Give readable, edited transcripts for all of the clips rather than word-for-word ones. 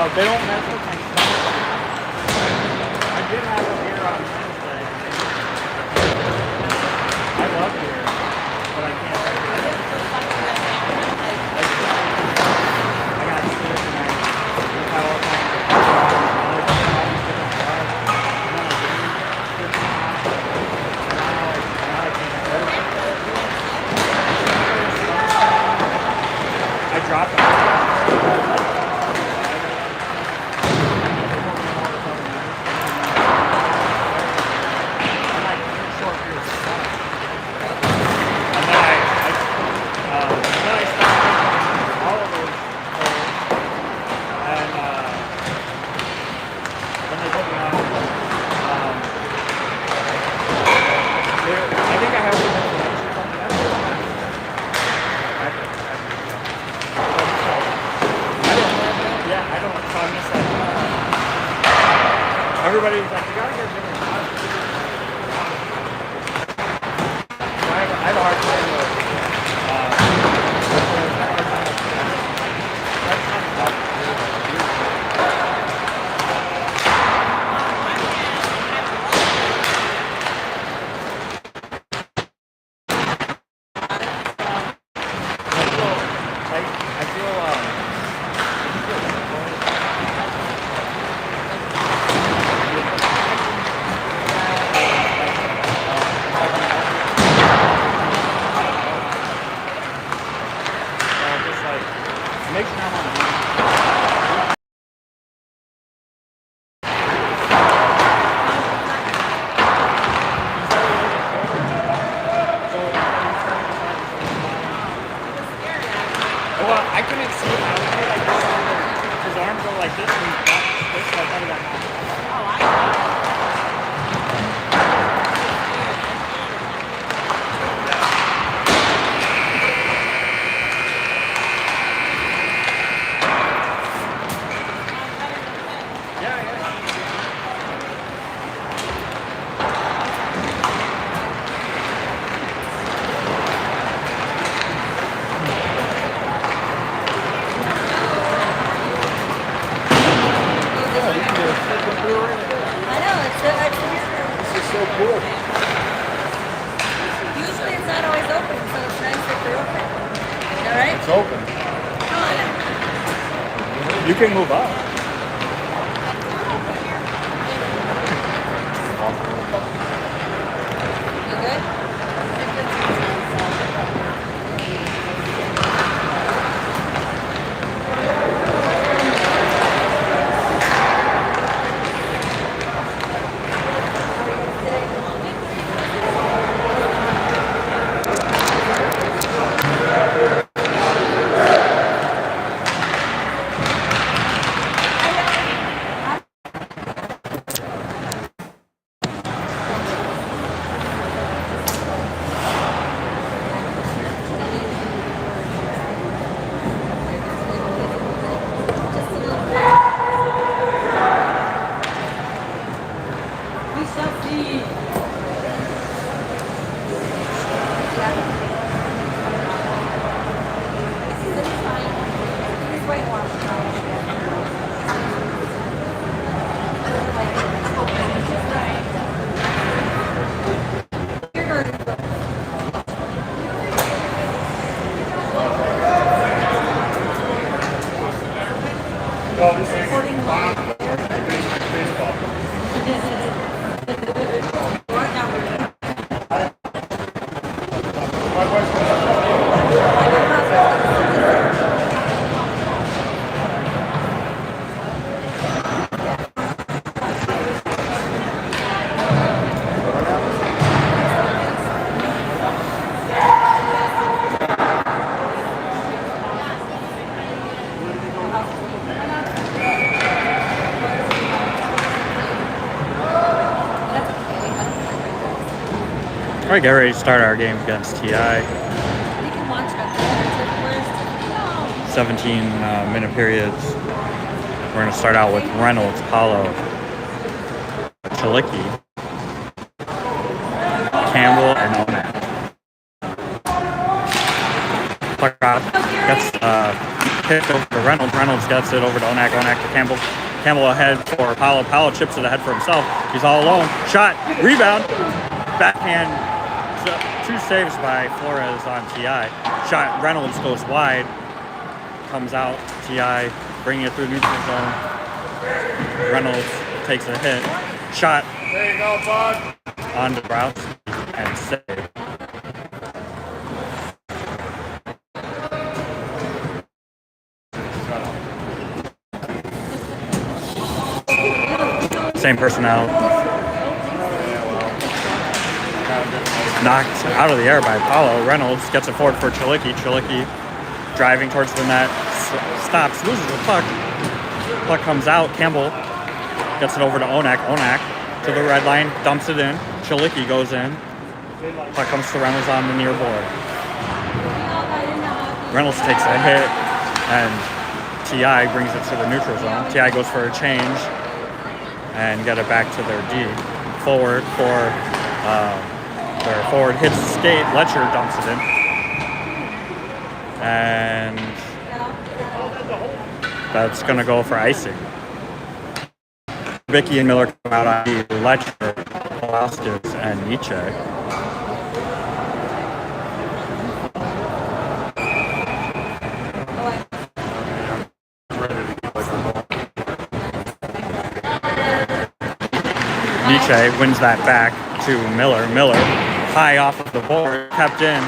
They don't mess with my stomach. I did have a beer on Wednesday. I love beer, but I can't. I got sick and I had all kinds of problems. And I was getting all these different drugs. And then I didn't get them out. And now I can't do it. I dropped it. Everybody's like, you gotta get different shots. I have a hard time with I couldn't see him. I was like this. His arms go like this and this so I thought he got knocked out. Oh, I know. Usually it's not always open, so it's nice that they're open. All right? It's open. You can move up. You good? All right, get ready to start our game against TI. 17-minute periods. We're going to start out with Reynolds, Paulo, Chalicki, Campbell, and Onak. Puck out. Gets hit over to Reynolds. Reynolds gets it over to Onak. Onak to Campbell. Campbell ahead for Paolo. Paolo chips it ahead for himself. He's all alone. Shot. Rebound. Backhand. 2 saves by Flores on TI. Shot. Reynolds goes wide. Comes out. TI bringing it through neutral zone. Reynolds takes a hit. Shot. There you go, bud. On Dabrowski and save. Same personnel. Knocked out of the air by Paulo. Reynolds gets it forward for Chilicki. Chilicki driving towards the net. Stops, loses the puck. Puck comes out. Campbell gets it over to Onak. Onak to the red line, dumps it in. Chilicki goes in. Puck comes to Reynolds on the near board. Reynolds takes a hit, and TI brings it to the neutral zone. TI goes for a change and get it back to their D. Forward for their forward hits the skate. Letcher dumps it in. And that's going to go for icing. Vicky and Miller come out on D. Letcher, Velasquez, and Nietzsche. Nietzsche wins that back to Miller. Miller, high off of the board, kept in.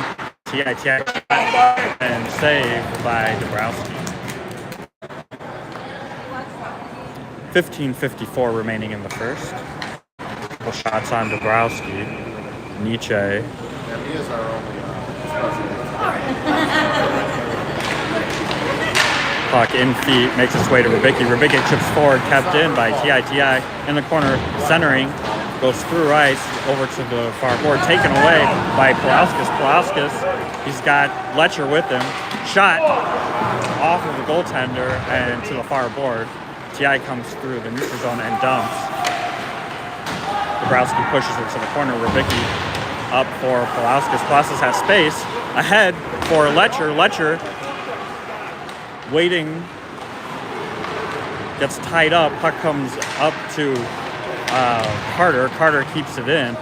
TI and saved by Dabrowski. 15:54 remaining in the first. Couple shots on Dabrowski. Nietzsche. Yeah, he is our only Puck in feet, makes its way to Rubicki. Rubicki chips forward, kept in by TI. TI in the corner, centering, goes through ice, over to the far board, taken away by Pulauskas. Pulauskas, he's got Letcher with him. Shot off of the goaltender and to the far board. TI comes through the neutral zone and dumps. Dabrowski pushes it to the corner. Rubicki up for Pulauskas. Pulauskas has space ahead for Letcher. Letcher waiting, gets tied up. Puck comes up to Carter. Carter keeps it in,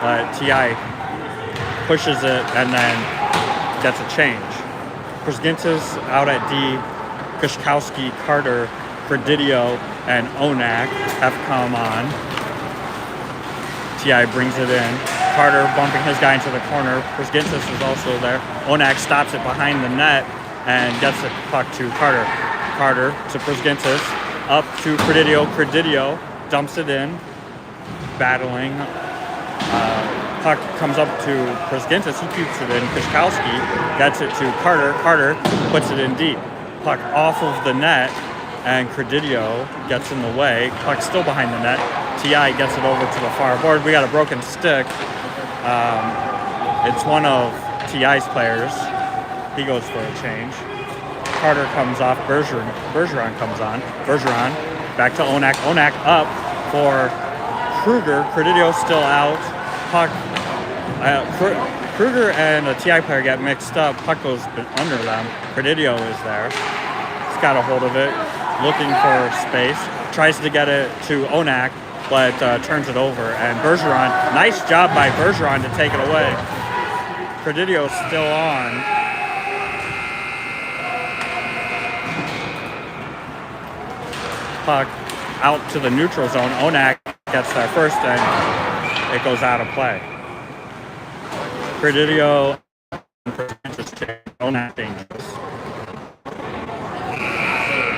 but TI pushes it and then gets a change. Przgintis out at D. Kushkowski, Carter, Credidio, and Onak have come on. TI brings it in. Carter bumping his guy into the corner. Przgintis is also there. Onak stops it behind the net and gets the puck to Carter. Carter to Przgintis, up to Credidio. Credidio dumps it in, battling. Puck comes up to Przgintis. He keeps it in. Kushkowski gets it to Carter. Carter puts it in deep. Puck off of the net, and Credidio gets in the way. Puck still behind the net. TI gets it over to the far board. We got a broken stick. It's one of TI's players. He goes for a change. Carter comes off. Bergeron comes on. Bergeron back to Onak. Onak up for Kruger. Credidio still out. Puck. Kruger and a TI player get mixed up. Puck goes under them. Credidio is there. He's got a hold of it. Looking for space. Tries to get it to Onak, but turns it over. And Bergeron, nice job by Bergeron to take it away. Credidio still on. Puck out to the neutral zone. Onak gets there first, and it goes out of play. Credidio, Onak dangerous.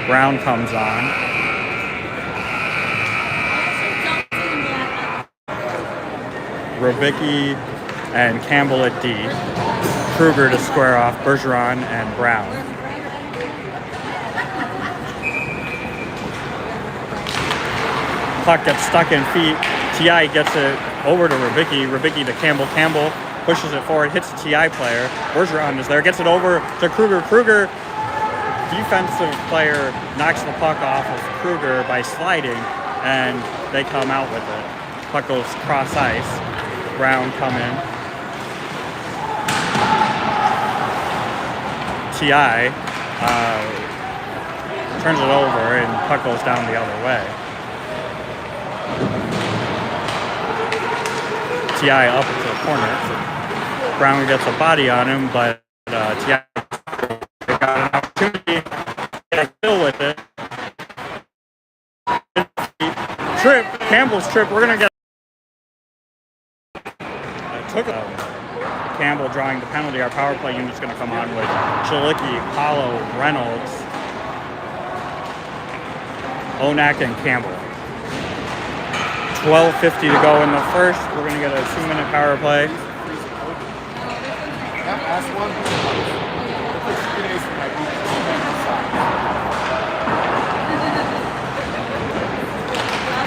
Brown comes on. Rubicki and Campbell at D. Kruger to square off Bergeron and Brown. Puck gets stuck in feet. TI gets it over to Rubicki. Rubicki to Campbell. Campbell pushes it forward, hits the TI player. Bergeron is there, gets it over to Kruger. Kruger, defensive player, knocks the puck off of Kruger by sliding, and they come out with it. Puck goes cross ice. Brown come in. TI turns it over, and puck goes down the other way. T.I. up into the corner. Brown gets a body on him, but T.I. got an opportunity to get a kill with it. Trip, Campbell's trip. We're going to get Campbell drawing the penalty. Our power play unit's going to come on with Chalicki, Paulo, Reynolds, Onak, and Campbell. 12:50 to go in the first. We're going to get a 2-minute power play. Last one.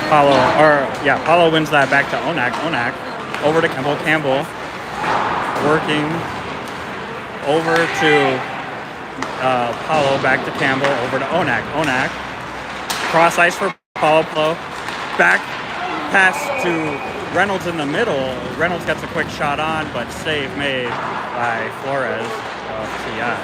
Paulo wins that back to Onak. Onak over to Campbell. Campbell working over to Paulo, back to Campbell, over to Onak. Onak, cross ice for Paulo. Back pass to Reynolds in the middle. Reynolds gets a quick shot on, but save made by Flores of T.I.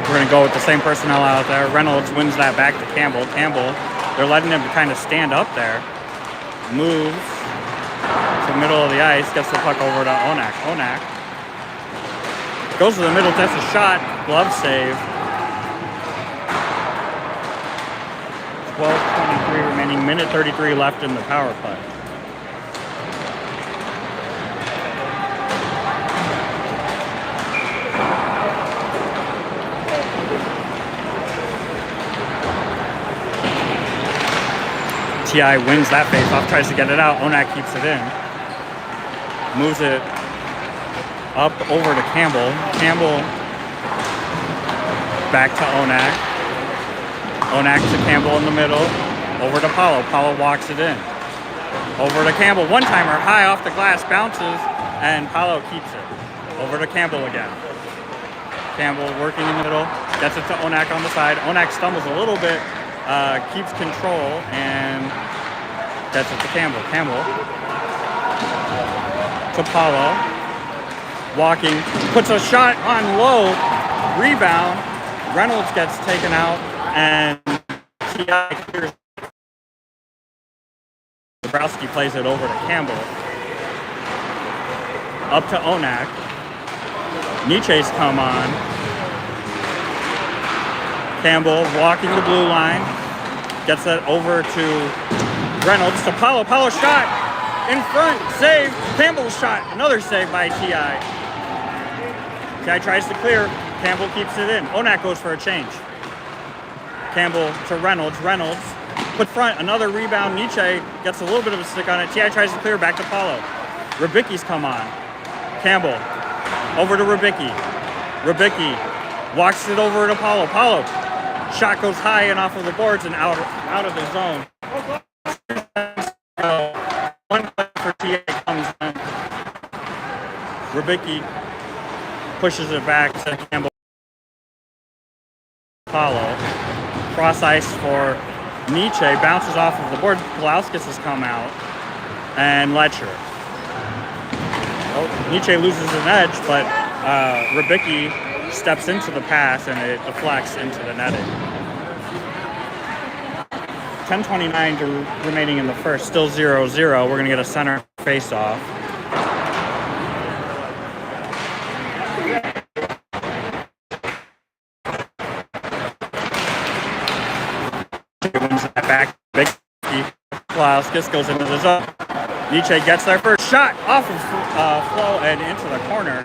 We're going to go with the same personnel out there. Reynolds wins that back to Campbell. Campbell, they're letting him kind of stand up there. Moves to the middle of the ice, gets the puck over to Onak. Onak goes to the middle, gets a shot, glove save. 12:23 remaining, minute 33 left in the power play. T.I. wins that faceoff, tries to get it out. Onak keeps it in. Moves it up over to Campbell. Campbell back to Onak. Onak to Campbell in the middle. Over to Paulo. Paulo walks it in. Over to Campbell. One-timer high off the glass. Bounces. And Paulo keeps it. Over to Campbell again. Campbell working in the middle. Gets it to Onak on the side. Onak stumbles a little bit. Keeps control and gets it to Campbell. Campbell to Paulo. Walking. Puts a shot on low. Rebound. Reynolds gets taken out. And T.I. clears. Dabrowski plays it over to Campbell. Up to Onak. Nietzsche's come on. Campbell walking the blue line. Gets that over to Reynolds to Paulo. Paulo shot in front. Save. Campbell's shot. Another save by T.I. T.I. tries to clear. Campbell keeps it in. Onak goes for a change. Campbell to Reynolds. Reynolds put front. Another rebound. Nietzsche gets a little bit of a stick on it. T.I. tries to clear back to Paulo. Rybicki's come on. Campbell over to Rybicki. Rybicki walks it over to Paulo. Paulo shot goes high and off of the boards and out of the zone. One play for T.A. comes in. Rybicki pushes it back to Campbell. Paulo. Cross ice for Nietzsche. Bounces off of the board. Pulauskas has come out. And Letcher. Oh, Nietzsche loses an edge, but Rybicki steps into the pass and it deflects into the netting. 10:29 remaining in the first, still 0-0. We're going to get a center face-off. Wins that back. Pulauskas goes into the zone. Nietzsche gets their first shot off of Flo and into the corner.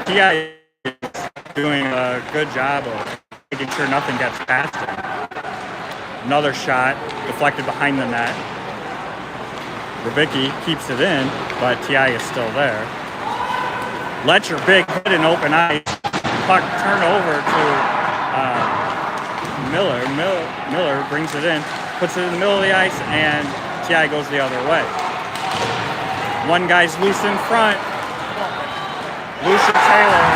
T.I. is doing a good job of making sure nothing gets past him. Another shot deflected behind the net. Rybicki keeps it in, but T.I. is still there. Letcher, big hit in open ice. Puck turned over to Miller. Miller brings it in, puts it in the middle of the ice, and T.I. goes the other way. One guy's loose in front. Lucia Taylor